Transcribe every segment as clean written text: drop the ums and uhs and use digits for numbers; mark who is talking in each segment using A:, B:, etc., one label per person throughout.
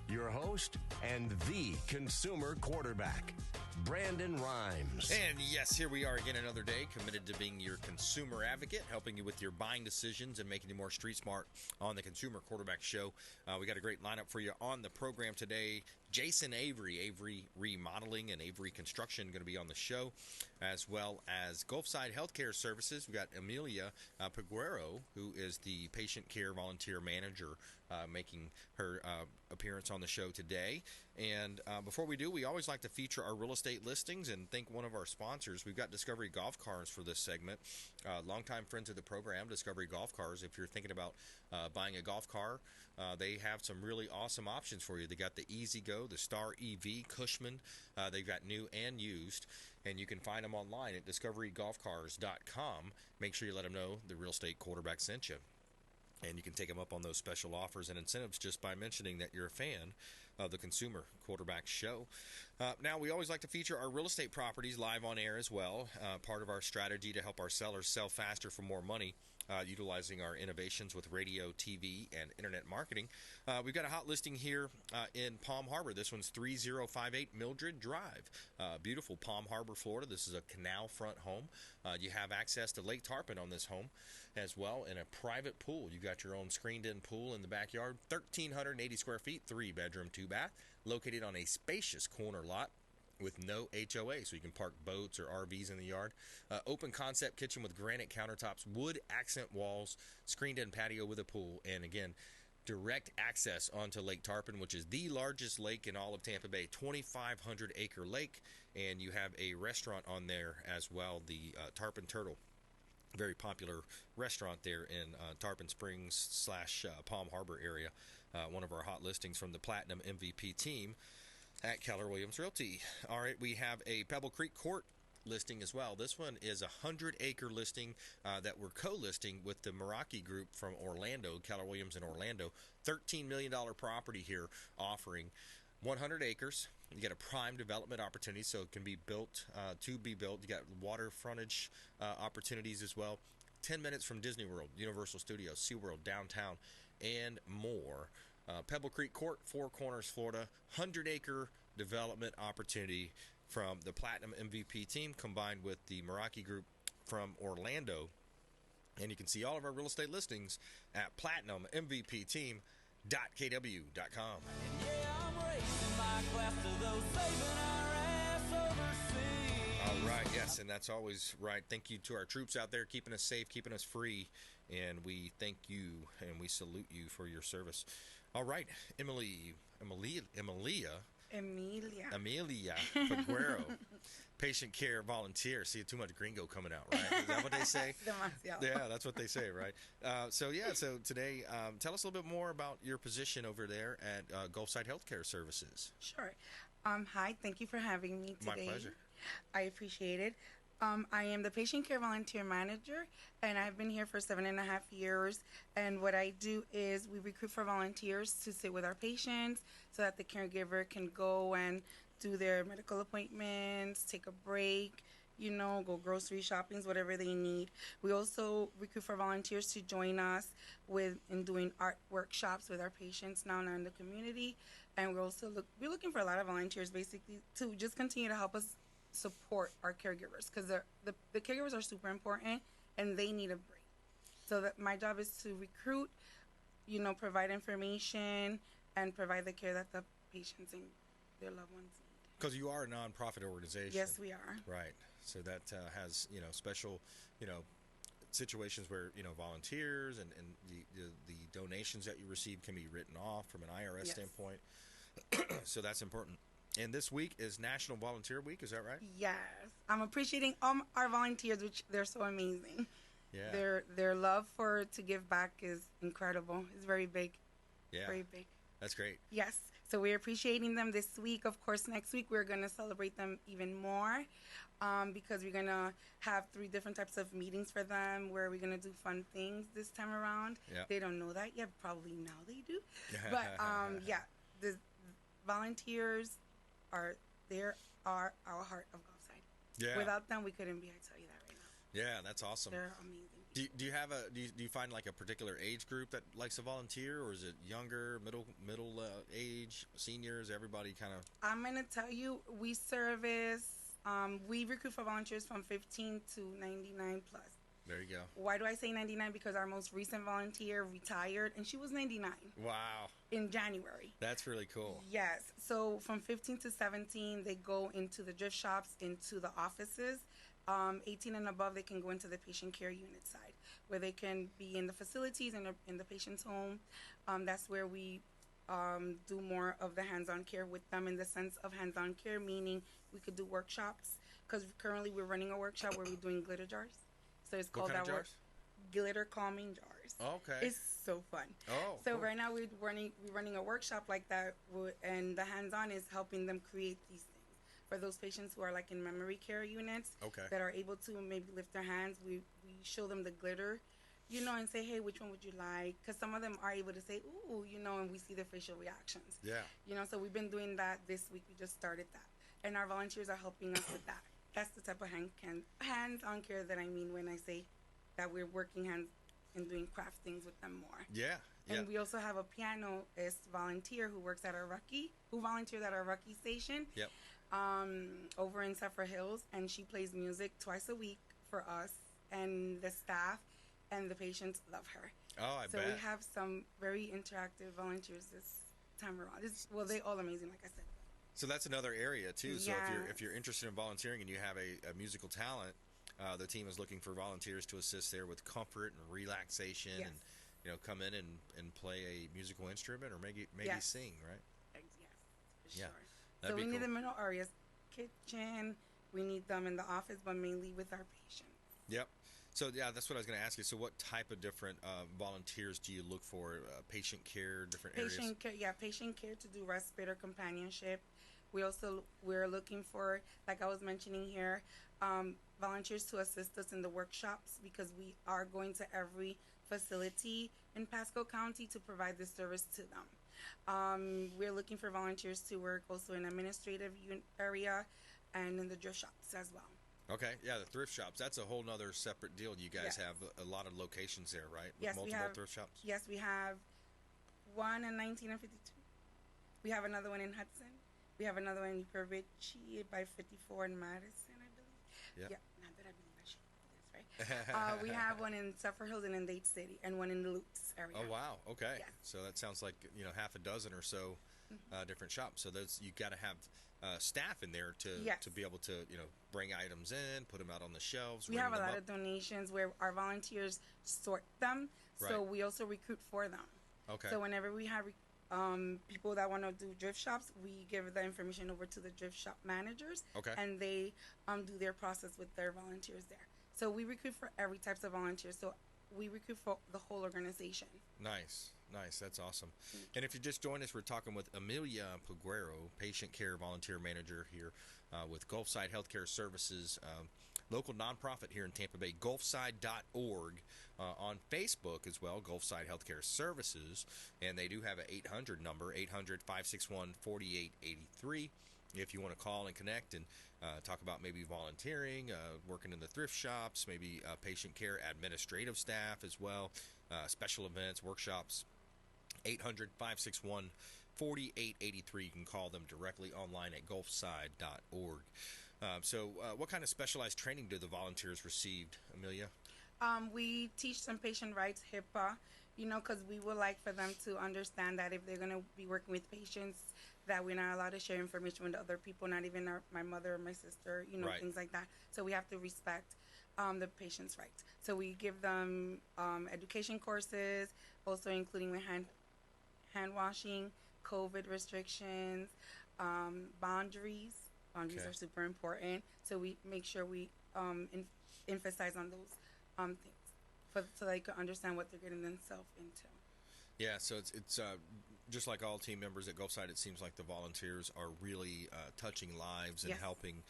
A: your host and the consumer quarterback, Brandon Rhymes.
B: And yes, here we are again another day, committed to being your consumer advocate, helping you with your buying decisions and making you more street smart on the Consumer Quarterback Show. We got a great lineup for you on the program today. Jason Avery Remodeling and Avery Construction going to be on the show, as well as Gulfside Health Services. We got Emilia Peguero, who is the patient care volunteer manager, making her appearance on the show today. And before we do, we always like to feature our real estate listings and thank one of our sponsors. We've got Discovery Golf Cars for this segment. Longtime friends of the program, Discovery Golf Cars. If you're thinking about buying a golf car, they have some really awesome options for you. They got the Easy Go, the Star EV, Cushman. They've got new and used, and you can find them online at discoverygolfcars.com. Make sure you let them know the real estate quarterback sent you. And you can take them up on those special offers and incentives just by mentioning that you're a fan of the Consumer Quarterback Show. Now, we always like to feature our real estate properties live on air as well. Part of our strategy to help our sellers sell faster for more money, utilizing our innovations with radio, TV, and internet marketing. We've got a hot listing here in Palm Harbor. This one's 3058 Mildred Drive. Beautiful Palm Harbor, Florida. This is a canal front home. You have access to Lake Tarpon on this home as well, and a private pool. You got your own screened-in pool in the backyard, 1,380 square feet, 3-bedroom, 2-bath, located on a spacious corner lot with no HOA, so you can park boats or RVs in the yard. Open concept kitchen with granite countertops, wood accent walls, screened-in patio with a pool, and again, direct access onto Lake Tarpon, which is the largest lake in all of Tampa Bay, 2,500-acre lake, and you have a restaurant on there as well, the Tarpon Turtle. Very popular restaurant there in Tarpon Springs / Palm Harbor area. One of our hot listings from the Platinum MVP team at Keller Williams Realty. All right, we have a Pebble Creek Court listing as well. This one is a 100-acre listing that we're co-listing with the Meraki Group from Orlando, Keller Williams in Orlando. $13 million property here, offering 100 acres. You get a prime development opportunity, so it can be built to be built. You got water frontage opportunities as well. 10 minutes from Disney World, Universal Studios, SeaWorld, downtown, and more. Pebble Creek Court, Four Corners, Florida. 100-acre development opportunity from the Platinum MVP team combined with the Meraki Group from Orlando. And you can see all of our real estate listings at platinummvpteam.kw.com. All right, yes, and that's always right. Thank you to our troops out there keeping us safe, keeping us free, and we thank you and we salute you for your service. All right, Emilia Peguero, patient care volunteer. See, too much gringo coming out, right? Is that what they say? Yeah, that's what they say, right? So today, tell us a little bit more about your position over there at Gulfside Health Services.
C: Sure. Hi, thank you for having me today.
B: My pleasure.
C: I appreciate it. I am the patient care volunteer manager, and I've been here for 7.5 years. And what I do is we recruit for volunteers to sit with our patients so that the caregiver can go and do their medical appointments, take a break, go grocery shoppings, whatever they need. We also recruit for volunteers to join us in doing art workshops with our patients now in the community. And we're also we're looking for a lot of volunteers basically to just continue to help us support our caregivers, because the caregivers are super important and they need a break. So that my job is to recruit, provide information and provide the care that the patients and their loved ones need.
B: Because you are a nonprofit organization.
C: Yes, we are.
B: Right. So that has special situations where volunteers and the donations that you receive can be written off from an IRS standpoint. So that's important. And this week is National Volunteer Week, is that right?
C: Yes. I'm appreciating all our volunteers, which they're so amazing.
B: Yeah.
C: Their love to give back is incredible. It's very big.
B: Yeah.
C: Very big.
B: That's great.
C: Yes. So we're appreciating them this week. Of course, next week we're going to celebrate them even more because we're going to have 3 different types of meetings for them where we're going to do fun things this time around.
B: Yeah.
C: They don't know that yet. Probably now they do. But, the volunteers are our heart of Gulfside.
B: Yeah.
C: Without them, we couldn't be. I tell you that right now.
B: Yeah, that's awesome.
C: They're amazing.
B: Do you have do you find like a particular age group that likes to volunteer, or is it younger, middle age, seniors, everybody kind of?
C: I'm going to tell you, we service, we recruit for volunteers from 15 to 99 plus.
B: There you go.
C: Why do I say 99? Because our most recent volunteer retired, and she was 99.
B: Wow.
C: In January.
B: That's really cool.
C: Yes. So from 15 to 17, they go into the drift shops, into the offices. 18 and above, they can go into the patient care unit side, where they can be in the facilities and in the patient's home. That's where we do more of the hands-on care with them, in the sense of hands-on care, meaning we could do workshops, because currently we're running a workshop where we're doing glitter jars. So it's called
B: what kind of jars?
C: Glitter calming jars.
B: Okay.
C: It's so fun.
B: Oh,
C: so
B: cool.
C: Right now we're running a workshop like that, and the hands-on is helping them create these things for those patients who are like in memory care units.
B: Okay.
C: That are able to maybe lift their hands. We show them the glitter, and say, hey, which one would you like? Because some of them are able to say, ooh, and we see their facial reactions.
B: Yeah.
C: So we've been doing that this week. We just started that, and our volunteers are helping us with that. That's the type of hands-on care that I mean when I say that we're working hands and doing craft things with them more.
B: Yeah.
C: And we also have a pianist volunteer who volunteered at our Rucky station.
B: Yep.
C: Over in Zephyr Hills, and she plays music twice a week for us and the staff, and the patients love her.
B: Oh, I bet.
C: So we have some very interactive volunteers this time around. They're all amazing, like I said.
B: So that's another area too. So
C: Yes.
B: if you're interested in volunteering and you have a musical talent, the team is looking for volunteers to assist there with comfort and relaxation,
C: Yes.
B: and come in and play a musical instrument, or maybe
C: Yes.
B: sing, right?
C: Yes, for
B: Yeah,
C: sure.
B: that'd
C: So
B: be
C: we need
B: cool.
C: them in all areas. Kitchen, we need them in the office, but mainly with our patients.
B: Yep. So yeah, that's what I was going to ask you. So what type of different volunteers do you look for? Patient care, different areas?
C: Patient care to do respirator companionship. We're looking for, like I was mentioning here, volunteers to assist us in the workshops, because we are going to every facility in Pasco County to provide this service to them. We're looking for volunteers to work also in administrative area and in the drift shops as well.
B: Okay, yeah, the thrift shops. That's a whole nother separate deal. You guys
C: Yes.
B: have a lot of locations there, right?
C: Yes, we
B: Multiple
C: have.
B: thrift shops?
C: Yes, we have one in 19 and 52. We have another one in Hudson. We have another one in Newport Richie by 54 in Madison, I believe.
B: Yeah.
C: Not that I believe, I should believe that's right. We have one in Zephyr Hills and in Dade City, and one in the Lutz area.
B: Oh, wow. Okay.
C: Yes.
B: So that sounds like, half a dozen or so different shops. So you got to have staff in there to
C: Yes.
B: be able to, bring items in, put them out on the shelves.
C: We
B: ring
C: have a
B: them
C: lot
B: up.
C: of donations where our volunteers sort them, so
B: Right.
C: we also recruit for them.
B: Okay.
C: So whenever we have people that want to do drift shops, we give the information over to the drift shop managers,
B: Okay.
C: and they do their process with their volunteers there. So we recruit for every types of volunteers. So we recruit for the whole organization.
B: Nice. That's awesome. And if you just joined us, we're talking with Emilia Peguero, patient care volunteer manager here with Gulfside Health Services, local nonprofit here in Tampa Bay, gulfside.org. On Facebook as well, Gulfside Health Services. And they do have an 800 number, 800-561-4883. If you want to call and connect and talk about maybe volunteering, working in the thrift shops, maybe patient care administrative staff as well, special events, workshops, 800-561-4883. You can call them directly online at gulfside.org. So what kind of specialized training do the volunteers receive, Emilia?
C: We teach them patient rights, HIPAA, because we would like for them to understand that if they're going to be working with patients, that we're not allowed to share information with other people, not even my mother or my sister,
B: Right.
C: Things like that. So we have to respect the patient's rights. So we give them education courses, also including with hand washing, COVID restrictions, boundaries. Boundaries
B: Okay.
C: are super important. So we make sure we emphasize on those things so they can understand what they're getting themselves into.
B: Yeah, so it's just like all team members at Gulfside, it seems like the volunteers are really touching lives and
C: Yes.
B: helping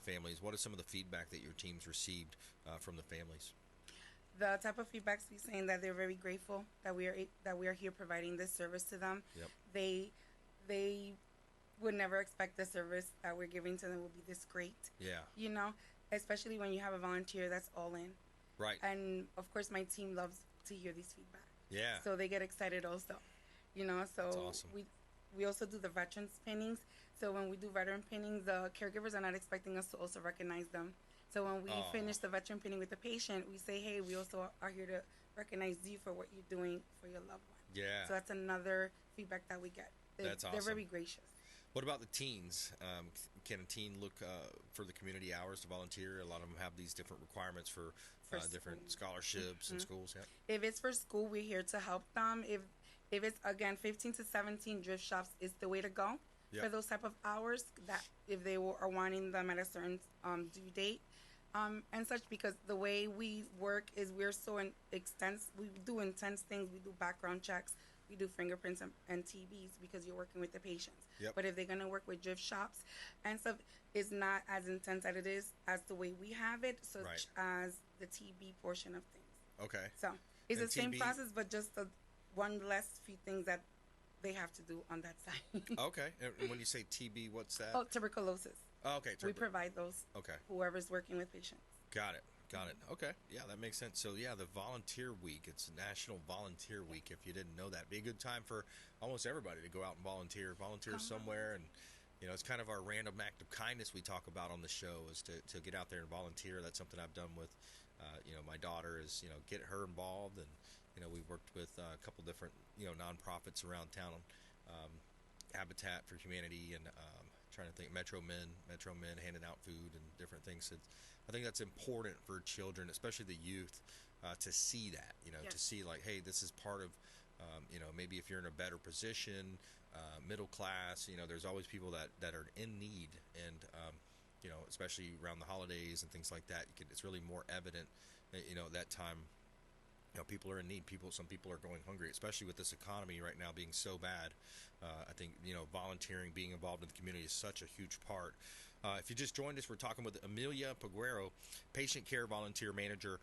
B: families. What is some of the feedback that your team's received from the families?
C: The type of feedbacks we saying that they're very grateful that we are here providing this service to them.
B: Yep.
C: They would never expect the service that we're giving to them will be this great.
B: Yeah.
C: Especially when you have a volunteer that's all in.
B: Right.
C: And of course, my team loves to hear these feedback.
B: Yeah.
C: So they get excited also. So
B: That's awesome.
C: we also do the veterans pinnings. So when we do veteran pinnings, the caregivers are not expecting us to also recognize them. So when we finish the veteran pinning with the patient, we say, hey, we also are here to recognize you for what you're doing for your loved one.
B: Yeah.
C: So that's another feedback that we get.
B: That's awesome.
C: They're very gracious.
B: What about the teens? Can a teen look for the community hours to volunteer? A lot of them have these different requirements for different scholarships and schools. Yeah.
C: If it's for school, we're here to help them. If it's, again, 15 to 17, drift shops is the way to go for those type of hours, that if they are wanting them at a certain due date and such, because the way we work is we're so we do intense things. We do background checks. We do fingerprints and TBs because you're working with the patients.
B: Yep.
C: But if they're going to work with drift shops and stuff, it's not as intense as it is as the way we have it, such as the TB portion of things.
B: Okay.
C: So it's
B: And
C: the same
B: TB
C: process, but just one less few things that they have to do on that side.
B: Okay. And when you say TB, what's that?
C: Oh, tuberculosis.
B: Oh, okay.
C: We provide those.
B: Okay.
C: Whoever's working with patients.
B: Got it. Okay. Yeah, that makes sense. So, yeah, the Volunteer Week. It's National Volunteer Week, if you didn't know that. Be a good time for almost everybody to go out and volunteer somewhere. And, you know, it's kind of our random act of kindness we talk about on the show is to get out there and volunteer. That's something I've done with, my daughter is, get her involved. And, we've worked with a couple different, nonprofits around town, Habitat for Humanity and trying to think Metro Men handing out food and different things. I think that's important for children, especially the youth, to see that, to see like, hey, this is part of, maybe if you're in a better position, middle class, there's always people that are in need. And, especially around the holidays and things like that, it's really more evident, that time, people are in need. Some people are going hungry, especially with this economy right now being so bad. I think, volunteering, being involved in the community is such a huge part. If you just joined us, we're talking with Emilia Peguero, Patient Care Volunteer Manager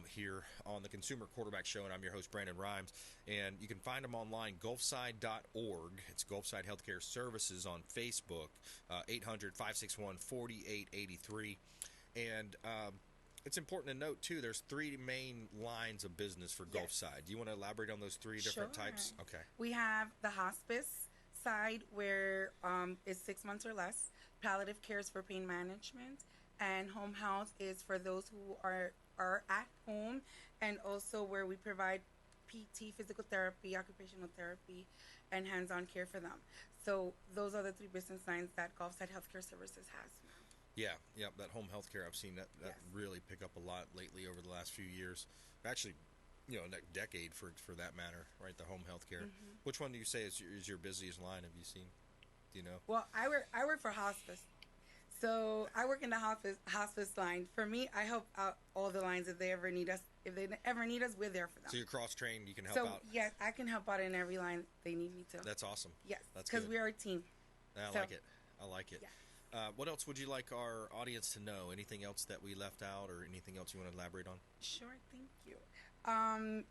B: here on the Consumer Quarterback Show, and I'm your host, Brandon Rhymes. And you can find them online, gulfside.org. It's Gulfside Healthcare Services on Facebook, 800-561-4883. And it's important to note, too, there's three main lines of business for Gulfside. Do you want to elaborate on those three different types? Okay.
C: We have the hospice side where it's 6 months or less. Palliative care is for pain management. And home health is for those who are at home, and also where we provide PT, physical therapy, occupational therapy, and hands-on care for them. So those are the three business lines that Gulfside Healthcare Services has now.
B: Yeah, that home health care, I've seen that really pick up a lot lately over the last few years. Actually, decade for that matter, right? The home health care. Mm-hmm. Which one do you say is your busiest line? Have you seen? Do you know?
C: Well, I work for hospice. So I work in the hospice line. For me, I help out all the lines if they ever need us. If they ever need us, we're there for them.
B: So you're cross-trained, you can help out?
C: So, yes, I can help out in every line they need me to.
B: That's awesome.
C: Yes,
B: that's
C: because we are a team.
B: I like it. Yeah. What else would you like our audience to know? Anything else that we left out or anything else you want to elaborate on?
C: Sure, thank you.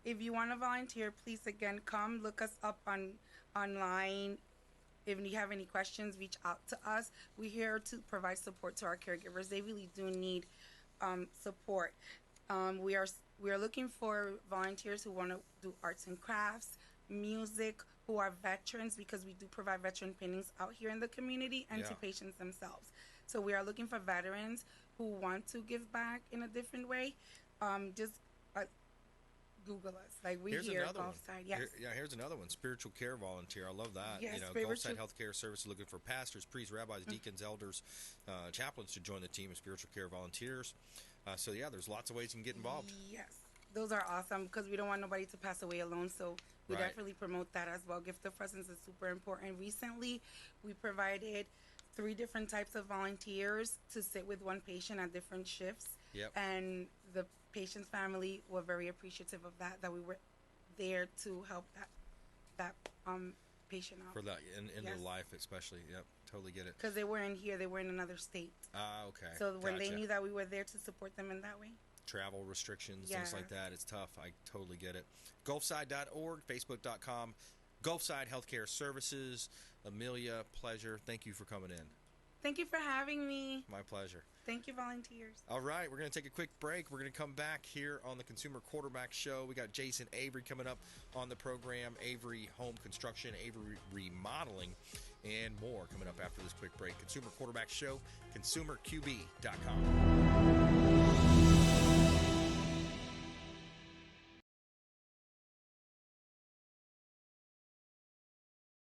C: If you want to volunteer, please, again, come look us up online. If you have any questions, reach out to us. We're here to provide support to our caregivers. They really do need support. We are looking for volunteers who want to do arts and crafts, music, who are veterans, because we do provide veteran pinnings out here in the community and to patients themselves. So we are looking for veterans who want to give back in a different way. Just Google us. Like we here at Gulfside. Yes.
B: Here's another one. Spiritual care volunteer. I love that.
C: Yes,
B: Gulfside Healthcare Services looking for pastors, priests, rabbis, deacons, elders, chaplains to join the team of spiritual care volunteers. So there's lots of ways you can get involved.
C: Yes. Those are awesome because we don't want nobody to pass away alone. So we definitely promote that as well. Gift of presence is super important. Recently, we provided 3 different types of volunteers to sit with one patient at different shifts.
B: Yep.
C: And the patient's family were very appreciative of that we were there to help that patient out.
B: For that, in their life especially. Yep, totally get it.
C: Because they weren't here, they were in another state.
B: Okay.
C: So when they knew that we were there to support them in that way.
B: Travel restrictions, things like that, it's tough. I totally get it. Gulfside.org, Facebook.com, Gulfside Healthcare Services. Emilia, pleasure. Thank you for coming in.
C: Thank you for having me.
B: My pleasure.
C: Thank you, volunteers.
B: All right, we're going to take a quick break. We're going to come back here on the Consumer Quarterback Show. We got Jason Avery coming up on the program, Avery Home Construction, Avery Remodeling, and more coming up after this quick break. Consumer Quarterback Show, consumerqb.com.